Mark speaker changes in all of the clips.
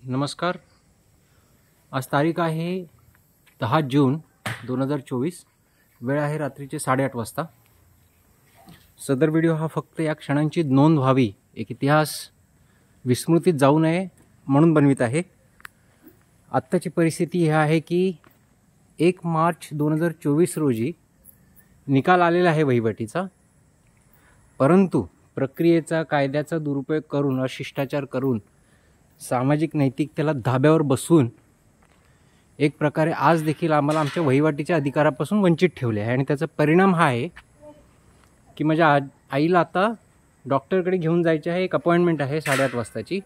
Speaker 1: नमस्कार. आज तारीख आहे 10 जून 2024. वेळ आहे रात्रीचे 8:30 वाजता. सदर व्हिडिओ हा फक्त या क्षणांची नोंद व्हावी, एक इतिहास विस्मृतीत जाऊ नये म्हणून बनवित आहे. आत्ताची परिस्थिती ही आहे की 1 मार्च 2024 रोजी निकाल आलेला आहे वहिवाटीचा, परंतु प्रक्रियेचा कायद्याचा दुरुपयोग करून, अशिष्टाचार करून, सामाजिक नैतिकतेला धाब्यावर बसून एक प्रकारे आज देखील आम्हाला आमच्या वहिवाटीच्या अधिकारापासून वंचित ठेवले आहे. आणि त्याचा परिणाम हा आहे की माझ्या आईला आता डॉक्टरकडे घेऊन जायचे आहे. एक अपॉइंटमेंट आहे 8:30 वाजताची.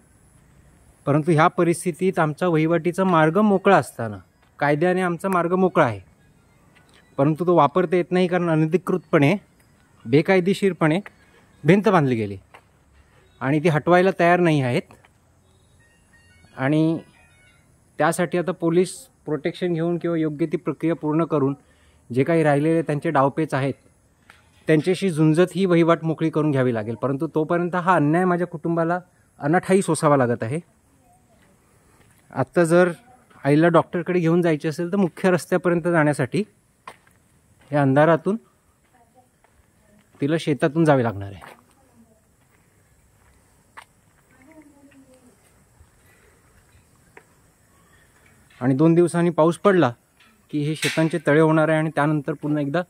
Speaker 1: परंतु ह्या परिस्थितीत आमचा वहिवाटीचा मार्ग मोकळा असताना, कायद्याने आमचा मार्ग मोकळा आहे, परंतु तो वापरता येत नाही, कारण अनधिकृतपणे, बेकायदेशीरपणे भिंत बांधली गेली आणि ती हटवायला तयार नाही आहेत. आणि त्यासाठी आता पोलीस प्रोटेक्शन घेऊन किंवा योग्य ती प्रक्रिया पूर्ण करून जे काही राहिलेले त्यांचे डावपेच आहेत त्यांच्याशी झुंजत ही वहिवाट मोकळी करून घ्यावी लागेल. परंतु तोपर्यंत हा अन्याय माझ्या कुटुंबाला अनाठाई सोसावा लागत आहे. आत्ता जर आईला डॉक्टरकडे घेऊन जायचे असेल तर मुख्य रस्त्यापर्यंत जाण्यासाठी या अंधारातून तिला शेतातून जावे लागणार आहे. आणि 2 दिवसांनी पाऊस पडला की हे शेतांचे तळे होणार आहे आणि त्यानंतर पुन्हा एकदा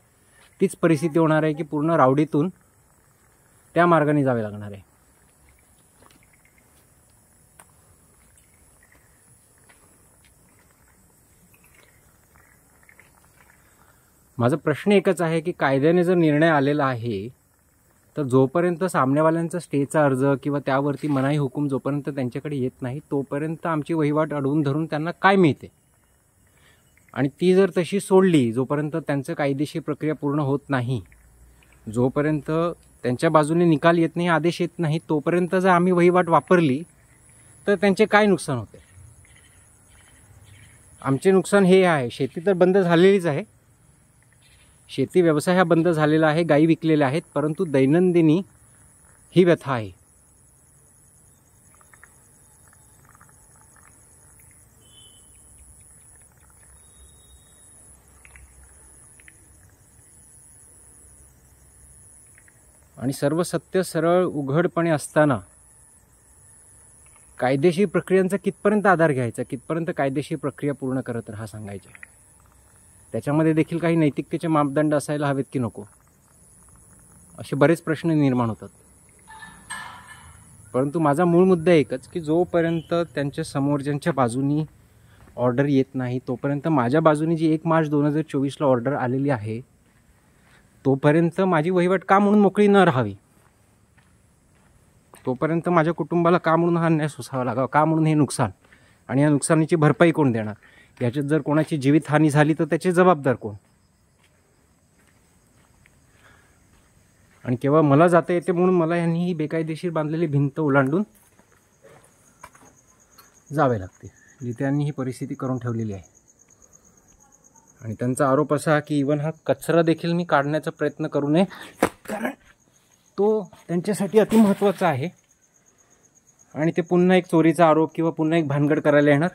Speaker 1: तीच परिस्थिती होणार आहे की पूर्ण रावडीतून त्या मार्गाने जावे लागणार आहे. माझा प्रश्न एकच आहे की कायद्याने जर निर्णय आलेला आहे तर जोपर्यंत सामनेवाल्यांचा स्टेचा अर्ज किंवा त्यावरती मनाई हुकूम जोपर्यंत त्यांच्याकडे येत नाही तोपर्यंत आमची वहिवाट अडवून धरून त्यांना काय मिळते. आणि ती जर तशी सोडली, जोपर्यंत त्यांचं कायदेशीर प्रक्रिया पूर्ण होत नाही, जोपर्यंत त्यांच्या बाजूने निकाल येत नाही, आदेश येत नाही, तोपर्यंत जर आम्ही वहिवाट वापरली तर त्यांचे काय नुकसान होते. आमचे नुकसान हे आहे, शेती तर बंद झालेलीच आहे, शेती व्यवसाय हा बंद झालेला आहे, गायी विकलेल्या आहेत, परंतु दैनंदिनी ही व्यथा आहे. आणि सर्व सत्य सरळ उघडपणे असताना कायदेशीर प्रक्रियांचा कितपर्यंत आधार घ्यायचा, कितपर्यंत कायदेशीर प्रक्रिया पूर्ण करत राहा सांगायचे. त्याच्यामध्ये देखील काही नैतिकतेचे मापदंड असायला हवेत की नको, असे बरेच प्रश्न निर्माण होतात. परंतु माझा मूळ मुद्दा एकच की जोपर्यंत त्यांच्या समोरच्यांच्या बाजूनी ऑर्डर येत नाही तोपर्यंत माझ्या बाजूनी जी 1 मार्च 2024ला ऑर्डर आलेली आहे तोपर्यंत माझी वहिवाट का म्हणून मोकळी न राहावी, तोपर्यंत माझ्या कुटुंबाला का म्हणून हा अन्याय सोसावा लागावा, का म्हणून हे नुकसान, आणि या नुकसानीची भरपाई कोण देणार. याच्यात जर कोणाची जीवितहानी झाली तर त्याचे जबाबदार कोण. आणि केव्हा मला जाता येते म्हणून मला यांनी ही बेकायदेशीर बांधलेली भिंत ओलांडून जावे लागते, जिथे यांनी ही परिस्थिती करून ठेवलेली आहे. आणि त्यांचा आरोप असा की इवन हा कचरा देखील मी काढण्याचा प्रयत्न करू नये, कारण तो त्यांच्यासाठी अतिमहत्त्वाचा आहे. आणि ते पुन्हा एक चोरीचा आरोप किंवा पुन्हा एक भानगड करायला येणार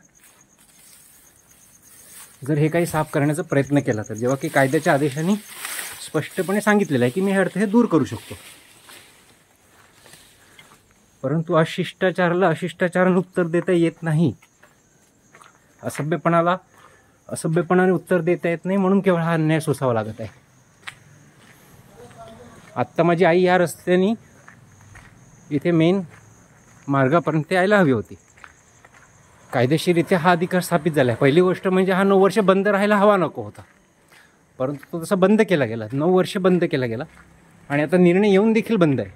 Speaker 1: जर हे काही साफ करण्याचा प्रयत्न केला तर, जेव्हा की कायद्याच्या आदेशाने स्पष्टपणे सांगितलेलं आहे की मी हे अर्थ हे दूर करू शकतो. परंतु अशिष्टाचाराला अशिष्टाचाराने उत्तर देता येत नाही, असभ्यपणाने उत्तर देता येत नाही, म्हणून केवळ हा अन्याय सोसावा लागत आहे. आत्ता माझी आई या रस्त्याने इथे मेन मार्गापर्यंत यायला हवी होती. कायदेशीररित्या हा अधिकार स्थापित झाला आहे. पहिली गोष्ट म्हणजे हा 9 वर्ष बंद राहायला हवा नको होता, परंतु तो तसा बंद केला गेला. 9 वर्ष बंद केला गेला आणि आता निर्णय येऊन देखील बंद आहे.